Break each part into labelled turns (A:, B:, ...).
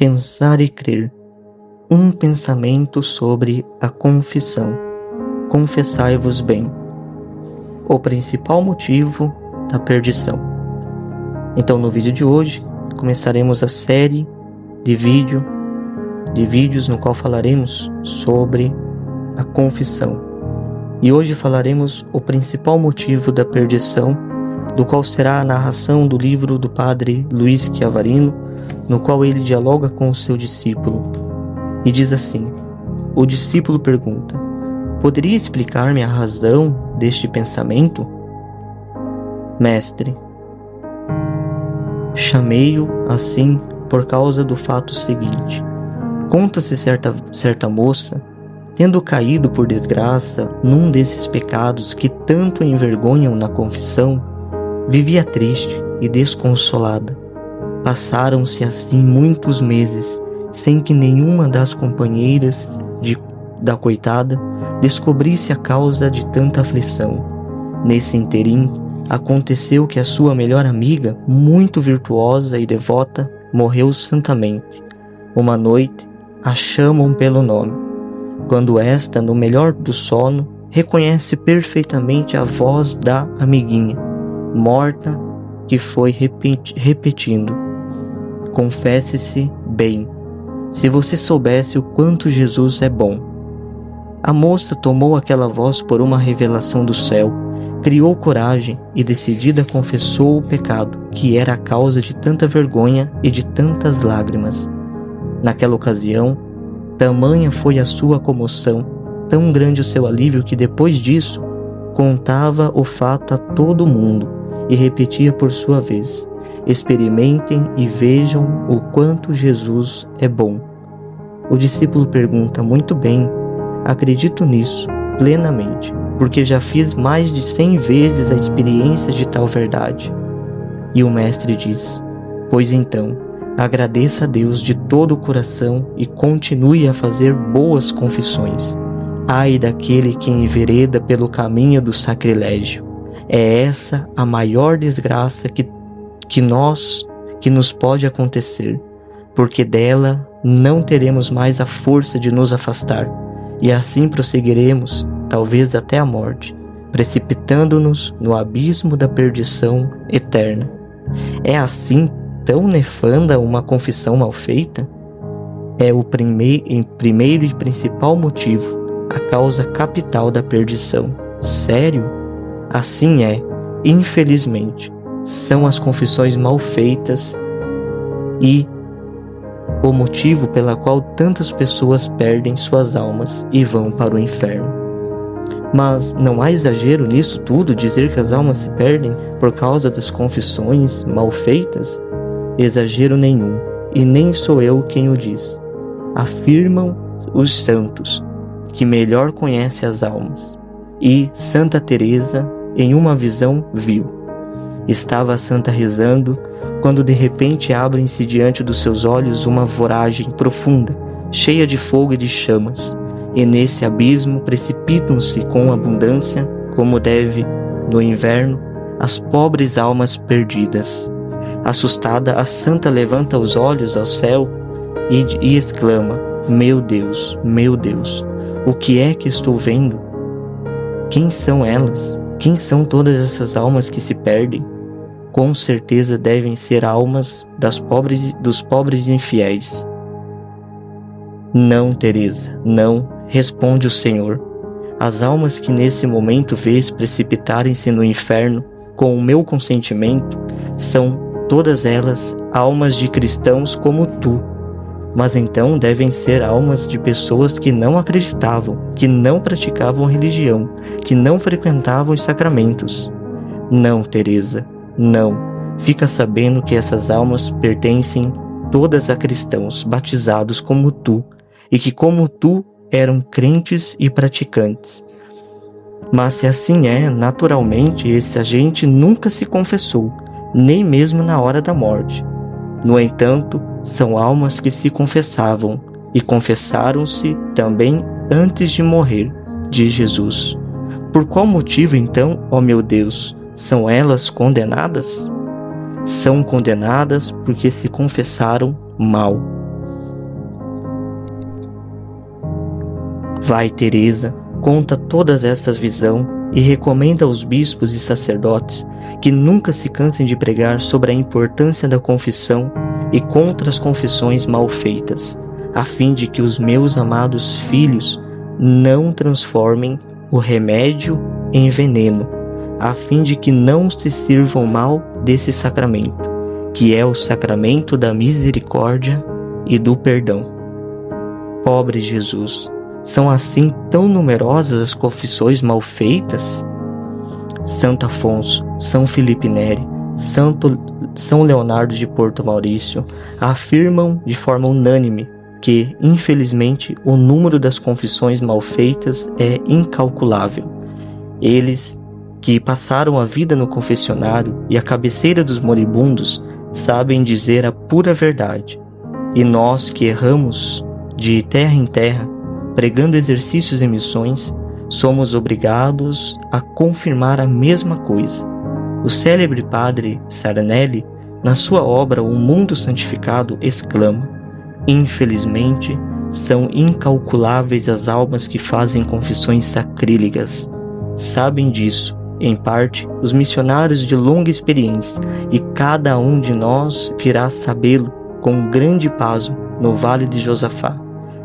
A: Pensar e crer. Um pensamento sobre a confissão. Confessai-vos bem. O principal motivo da perdição. Então, no vídeo de hoje, começaremos a série de vídeos no qual falaremos sobre a confissão. E hoje falaremos o principal motivo da perdição, do qual será a narração do livro do padre Luiz Chiavarino, no qual ele dialoga com o seu discípulo. E diz assim: o discípulo pergunta: poderia explicar-me a razão deste pensamento? Mestre, chamei-o assim por causa do fato seguinte. Conta-se certa moça, tendo caído por desgraça num desses pecados que tanto envergonham na confissão, vivia triste e desconsolada. Passaram-se assim muitos meses, sem que nenhuma das companheiras da coitada descobrisse a causa de tanta aflição. Nesse interim, aconteceu que a sua melhor amiga, muito virtuosa e devota, morreu santamente. Uma noite, a chamam pelo nome. Quando esta, no melhor do sono, reconhece perfeitamente a voz da amiguinha, morta, que foi repetindo: confesse-se bem, se você soubesse o quanto Jesus é bom. A moça tomou aquela voz por uma revelação do céu, criou coragem e decidida confessou o pecado, que era a causa de tanta vergonha e de tantas lágrimas. Naquela ocasião, tamanha foi a sua comoção, tão grande o seu alívio que depois disso, contava o fato a todo mundo e repetia por sua vez: experimentem e vejam o quanto Jesus é bom. O discípulo pergunta: muito bem, acredito nisso plenamente, porque já fiz mais de 100 vezes a experiência de tal verdade. E o mestre diz: pois então, agradeça a Deus de todo o coração e continue a fazer boas confissões. Ai daquele que envereda pelo caminho do sacrilégio. É essa a maior desgraça que nos pode acontecer, porque dela não teremos mais a força de nos afastar, e assim prosseguiremos, talvez até a morte, precipitando-nos no abismo da perdição eterna. É assim tão nefanda uma confissão mal feita? É o primeiro e principal motivo, a causa capital da perdição. Sério? Assim é, infelizmente, são as confissões mal feitas e o motivo pela qual tantas pessoas perdem suas almas e vão para o inferno. Mas não há exagero nisso tudo, dizer que as almas se perdem por causa das confissões mal feitas? Exagero nenhum, e nem sou eu quem o diz. Afirmam os santos, que melhor conhece as almas. E Santa Teresa, em uma visão, viu. Estava a santa rezando, quando de repente abrem-se diante dos seus olhos uma voragem profunda, cheia de fogo e de chamas, e nesse abismo precipitam-se com abundância, como deve, no inverno, as pobres almas perdidas. Assustada, a santa levanta os olhos ao céu e exclama: meu Deus, o que é que estou vendo? Quem são elas? Quem são todas essas almas que se perdem? Com certeza devem ser almas dos pobres infiéis. Não, Teresa, não, responde o Senhor. As almas que nesse momento vês precipitarem-se no inferno com o meu consentimento são todas elas almas de cristãos como tu. Mas então devem ser almas de pessoas que não acreditavam, que não praticavam religião, que não frequentavam os sacramentos. Não, Teresa, não. Fica sabendo que essas almas pertencem todas a cristãos batizados como tu, e que como tu eram crentes e praticantes. Mas se assim é, naturalmente esse agente nunca se confessou, nem mesmo na hora da morte. No entanto, são almas que se confessavam e confessaram-se também antes de morrer, diz Jesus. Por qual motivo então, ó meu Deus, são elas condenadas? São condenadas porque se confessaram mal. Vai Teresa, conta todas estas visões e recomenda aos bispos e sacerdotes que nunca se cansem de pregar sobre a importância da confissão e contra as confissões mal feitas, a fim de que os meus amados filhos não transformem o remédio em veneno, a fim de que não se sirvam mal desse sacramento, que é o sacramento da misericórdia e do perdão. Pobre Jesus! São assim tão numerosas as confissões mal feitas? Santo Afonso, São Felipe Neri, São Leonardo de Porto Maurício afirmam de forma unânime que, infelizmente, o número das confissões mal feitas é incalculável. Eles, que passaram a vida no confessionário e à cabeceira dos moribundos, sabem dizer a pura verdade. E nós que erramos de terra em terra, pregando exercícios e missões, somos obrigados a confirmar a mesma coisa. O célebre padre Sarnelli, na sua obra O Mundo Santificado, exclama: infelizmente, são incalculáveis as almas que fazem confissões sacrílegas. Sabem disso, em parte, os missionários de longa experiência, e cada um de nós virá sabê-lo com grande pasmo no Vale de Josafá.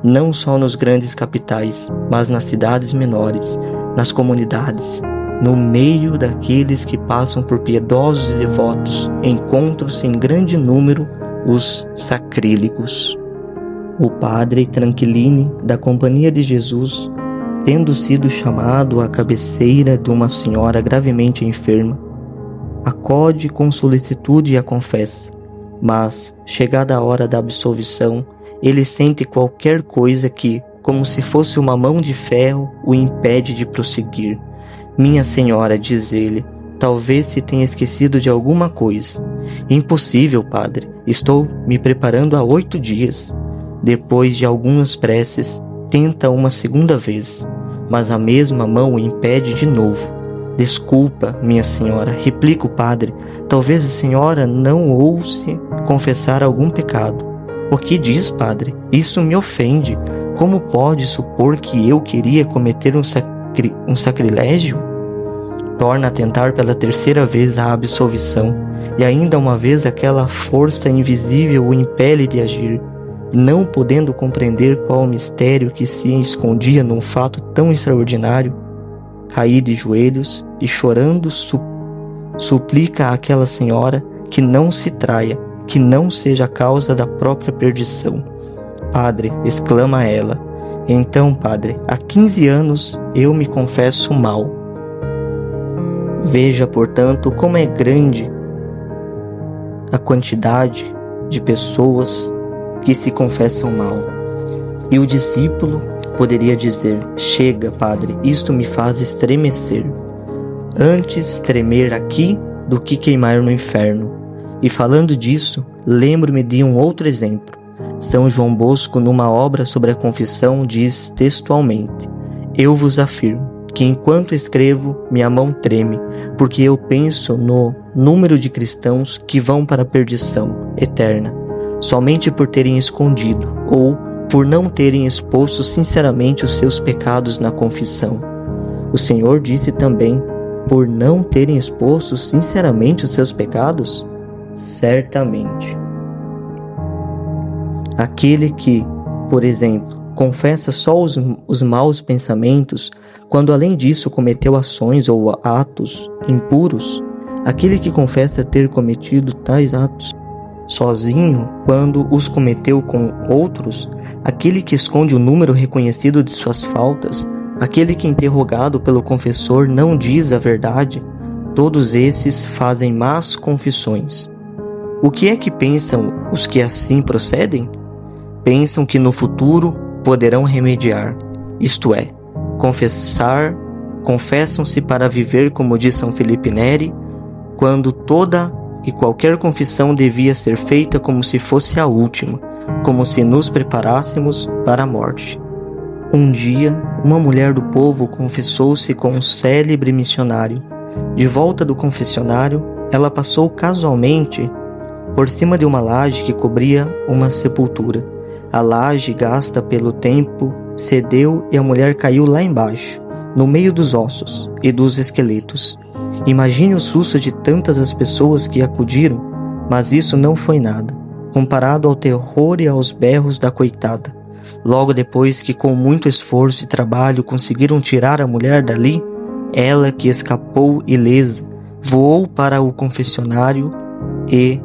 A: Não só nos grandes capitais, mas nas cidades menores, nas comunidades, no meio daqueles que passam por piedosos e devotos, encontram-se em grande número os sacrílegos. O padre Tranquilini, da Companhia de Jesus, tendo sido chamado à cabeceira de uma senhora gravemente enferma, acode com solicitude e a confessa, mas, chegada a hora da absolvição, ele sente qualquer coisa que, como se fosse uma mão de ferro, o impede de prosseguir. Minha senhora, diz ele, talvez se tenha esquecido de alguma coisa. Impossível, padre, estou me preparando há 8 dias. Depois de algumas preces, tenta uma segunda vez, mas a mesma mão o impede de novo. Desculpa, minha senhora, replica o padre, talvez a senhora não ouse confessar algum pecado. O que diz, padre? Isso me ofende. Como pode supor que eu queria cometer um sacrilégio? Torna a tentar pela 3ª vez a absolvição, e ainda uma vez aquela força invisível o impele de agir. Não podendo compreender qual o mistério que se escondia num fato tão extraordinário, cai de joelhos e, chorando, suplica àquela senhora que não se traia, que não seja a causa da própria perdição. Padre, exclama ela, então, padre, há 15 anos eu me confesso mal. Veja, portanto, como é grande a quantidade de pessoas que se confessam mal. E o discípulo poderia dizer: chega, padre, isto me faz estremecer. Antes tremer aqui do que queimar no inferno. E falando disso, lembro-me de um outro exemplo. São João Bosco, numa obra sobre a confissão, diz textualmente: eu vos afirmo que enquanto escrevo, minha mão treme, porque eu penso no número de cristãos que vão para a perdição eterna, somente por terem escondido ou por não terem exposto sinceramente os seus pecados na confissão. O Senhor disse também: por não terem exposto sinceramente os seus pecados? Certamente. Aquele que, por exemplo, confessa só os maus pensamentos, quando além disso cometeu ações ou atos impuros, aquele que confessa ter cometido tais atos sozinho, quando os cometeu com outros, aquele que esconde o número reconhecido de suas faltas, aquele que, interrogado pelo confessor, não diz a verdade, todos esses fazem más confissões. O que é que pensam os que assim procedem? Pensam que no futuro poderão remediar, isto é, confessam-se para viver, como diz São Felipe Neri, quando toda e qualquer confissão devia ser feita como se fosse a última, como se nos preparássemos para a morte. Um dia, uma mulher do povo confessou-se com um célebre missionário. De volta do confessionário, ela passou casualmente por cima de uma laje que cobria uma sepultura. A laje gasta pelo tempo cedeu e a mulher caiu lá embaixo, no meio dos ossos e dos esqueletos. Imagine o susto de tantas as pessoas que acudiram, mas isso não foi nada, comparado ao terror e aos berros da coitada. Logo depois que com muito esforço e trabalho conseguiram tirar a mulher dali, ela que escapou ilesa, voou para o confessionário e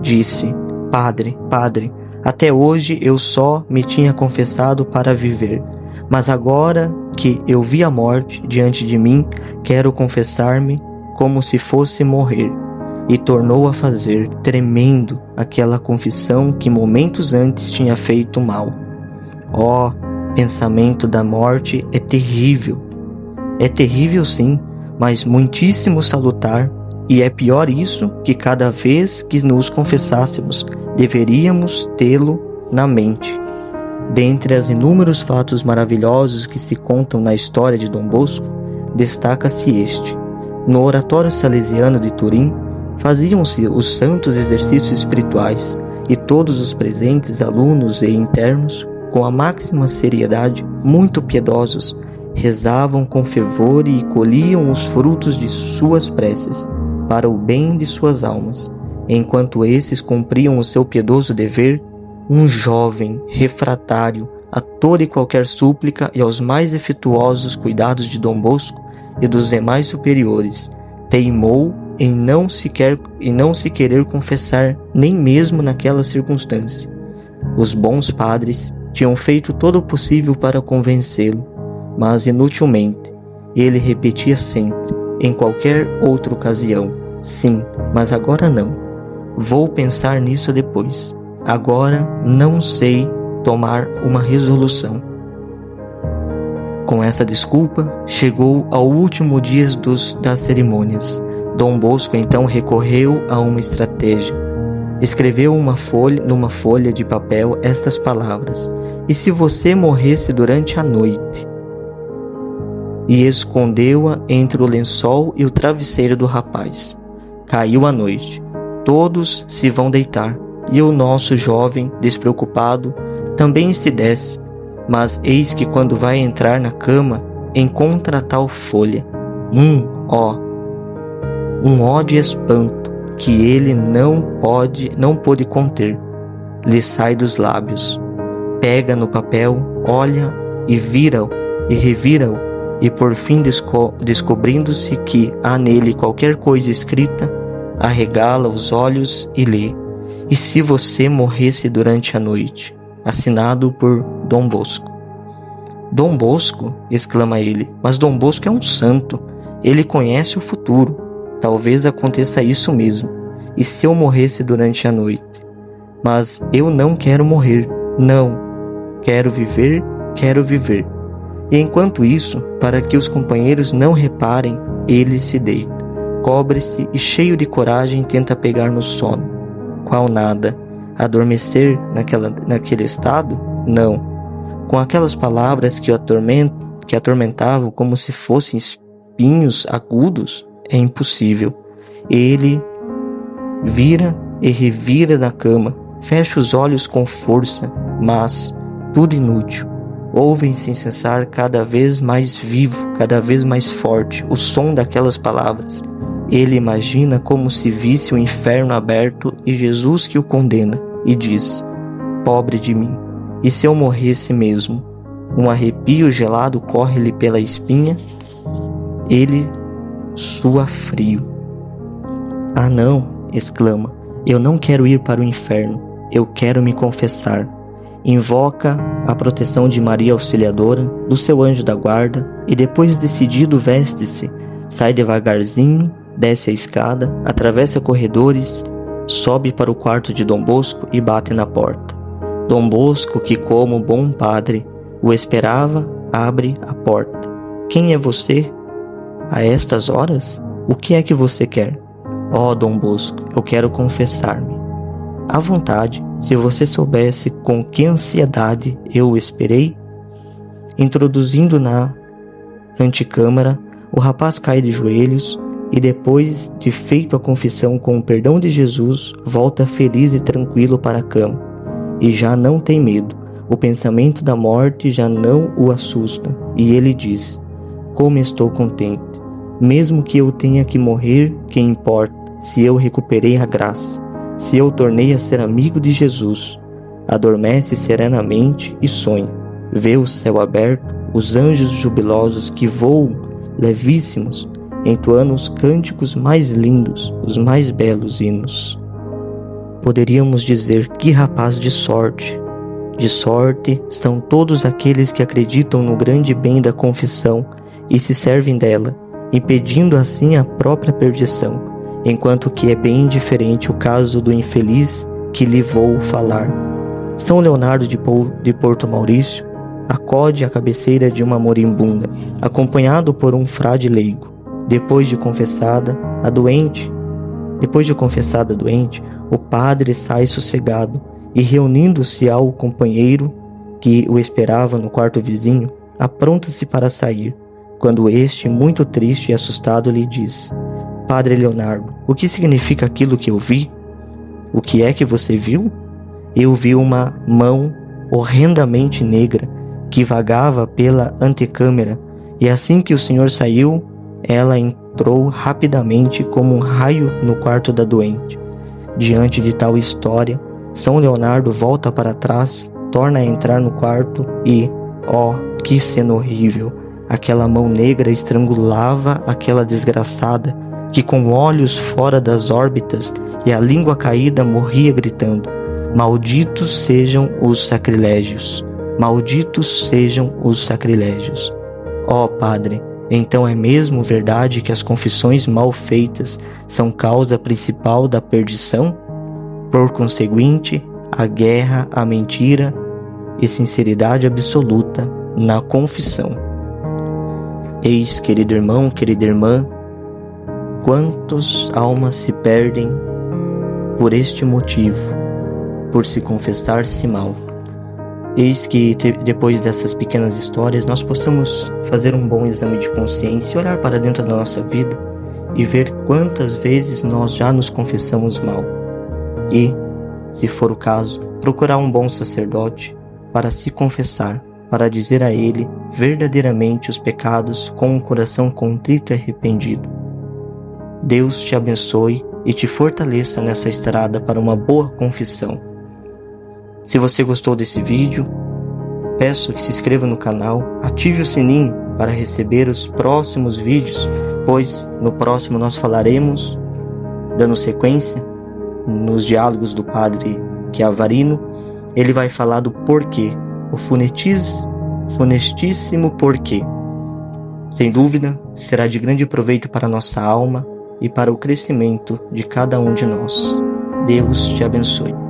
A: disse: Padre, Padre, até hoje eu só me tinha confessado para viver, mas agora que eu vi a morte diante de mim, quero confessar-me como se fosse morrer. E tornou a fazer, tremendo, aquela confissão que momentos antes tinha feito mal. Oh, pensamento da morte é terrível. É terrível sim, mas muitíssimo salutar, e é pior isso que cada vez que nos confessássemos, deveríamos tê-lo na mente. Dentre os inúmeros fatos maravilhosos que se contam na história de Dom Bosco, destaca-se este. No Oratório Salesiano de Turim, faziam-se os santos exercícios espirituais, e todos os presentes, alunos e internos, com a máxima seriedade, muito piedosos, rezavam com fervor e colhiam os frutos de suas preces, para o bem de suas almas. Enquanto esses cumpriam o seu piedoso dever, um jovem, refratário, a toda e qualquer súplica e aos mais efetuosos cuidados de Dom Bosco e dos demais superiores, teimou em não se querer confessar nem mesmo naquela circunstância. Os bons padres tinham feito todo o possível para convencê-lo, mas inutilmente. Ele repetia sempre, em qualquer outra ocasião: sim, mas agora não. Vou pensar nisso depois. Agora não sei tomar uma resolução. Com essa desculpa, chegou ao último dia das cerimônias. Dom Bosco então recorreu a uma estratégia. Escreveu numa folha de papel estas palavras: e se você morresse durante a noite? E escondeu-a entre o lençol e o travesseiro do rapaz. Caiu a noite. Todos se vão deitar, e o nosso jovem, despreocupado, também se desce. Mas eis que quando vai entrar na cama, encontra a tal folha. Um ó de espanto que ele não pôde conter. Lhe sai dos lábios. Pega no papel, olha e vira-o e revira-o, e por fim descobrindo-se que há nele qualquer coisa escrita, arregala os olhos e lê: e se você morresse durante a noite? Assinado por Dom Bosco. Dom Bosco? Exclama ele. Mas Dom Bosco é um santo. Ele conhece o futuro. Talvez aconteça isso mesmo. E se eu morresse durante a noite? Mas eu não quero morrer. Não. Quero viver, quero viver. E enquanto isso, para que os companheiros não reparem, ele se deita, cobre-se e, cheio de coragem, tenta pegar no sono. Qual nada. Adormecer naquele estado? Não. Com aquelas palavras que atormentavam como se fossem espinhos agudos, é impossível. Ele vira e revira na cama, fecha os olhos com força, mas tudo inútil. Ouvem sem cessar, cada vez mais vivo, cada vez mais forte, o som daquelas palavras. Ele imagina como se visse o inferno aberto e Jesus que o condena, e diz: pobre de mim, e se eu morresse mesmo? Um arrepio gelado corre-lhe pela espinha, ele sua frio. Ah não, exclama, eu não quero ir para o inferno, eu quero me confessar. Invoca a proteção de Maria Auxiliadora, do seu anjo da guarda, e depois decidido veste-se, sai devagarzinho, desce a escada, atravessa corredores, sobe para o quarto de Dom Bosco e bate na porta. Dom Bosco, que como bom padre o esperava, abre a porta. Quem é você? A estas horas? O que é que você quer? Ó Dom Bosco, eu quero confessar-me. À vontade, se você soubesse com que ansiedade eu o esperei. Introduzindo na antecâmara, o rapaz cai de joelhos e, depois de feito a confissão com o perdão de Jesus, volta feliz e tranquilo para a cama. e já não tem medo. O pensamento da morte já não o assusta, e ele diz: como estou contente. Mesmo que eu tenha que morrer, que importa, se eu recuperei a graça, se eu tornei a ser amigo de Jesus. Adormece serenamente e sonha. Vê o céu aberto, os anjos jubilosos que voam, levíssimos, entoando os cânticos mais lindos, os mais belos hinos. Poderíamos dizer: que rapaz de sorte! De sorte são todos aqueles que acreditam no grande bem da confissão e se servem dela, impedindo assim a própria perdição, enquanto que é bem diferente o caso do infeliz que lhe vou falar. São Leonardo de Porto Maurício acode à cabeceira de uma moribunda, acompanhado por um frade leigo. Depois de confessada a doente, o padre sai sossegado e, reunindo-se ao companheiro que o esperava no quarto vizinho, apronta-se para sair, quando este, muito triste e assustado, lhe diz: Padre Leonardo, o que significa aquilo que eu vi? O que é que você viu? Eu vi uma mão horrendamente negra que vagava pela antecâmara, e assim que o senhor saiu, ela entrou rapidamente como um raio no quarto da doente. Diante de tal história, São Leonardo volta para trás, torna a entrar no quarto e, que cena horrível! Aquela mão negra estrangulava aquela desgraçada, que com olhos fora das órbitas e a língua caída morria gritando: malditos sejam os sacrilégios! Malditos sejam os sacrilégios! Padre, então é mesmo verdade que as confissões mal feitas são causa principal da perdição? Por conseguinte, a guerra, a mentira e sinceridade absoluta na confissão. Eis, querido irmão, querida irmã, quantas almas se perdem por este motivo, por se confessar-se mal. Eis que depois dessas pequenas histórias nós possamos fazer um bom exame de consciência e olhar para dentro da nossa vida e ver quantas vezes nós já nos confessamos mal. E, se for o caso, procurar um bom sacerdote para se confessar, para dizer a ele verdadeiramente os pecados com um coração contrito e arrependido. Deus te abençoe e te fortaleça nessa estrada para uma boa confissão. Se você gostou desse vídeo, peço que se inscreva no canal, ative o sininho para receber os próximos vídeos, pois no próximo nós falaremos, dando sequência, nos diálogos do Padre Chiavarino, ele vai falar do porquê, o funestíssimo porquê. Sem dúvida, será de grande proveito para a nossa alma e para o crescimento de cada um de nós. Deus te abençoe.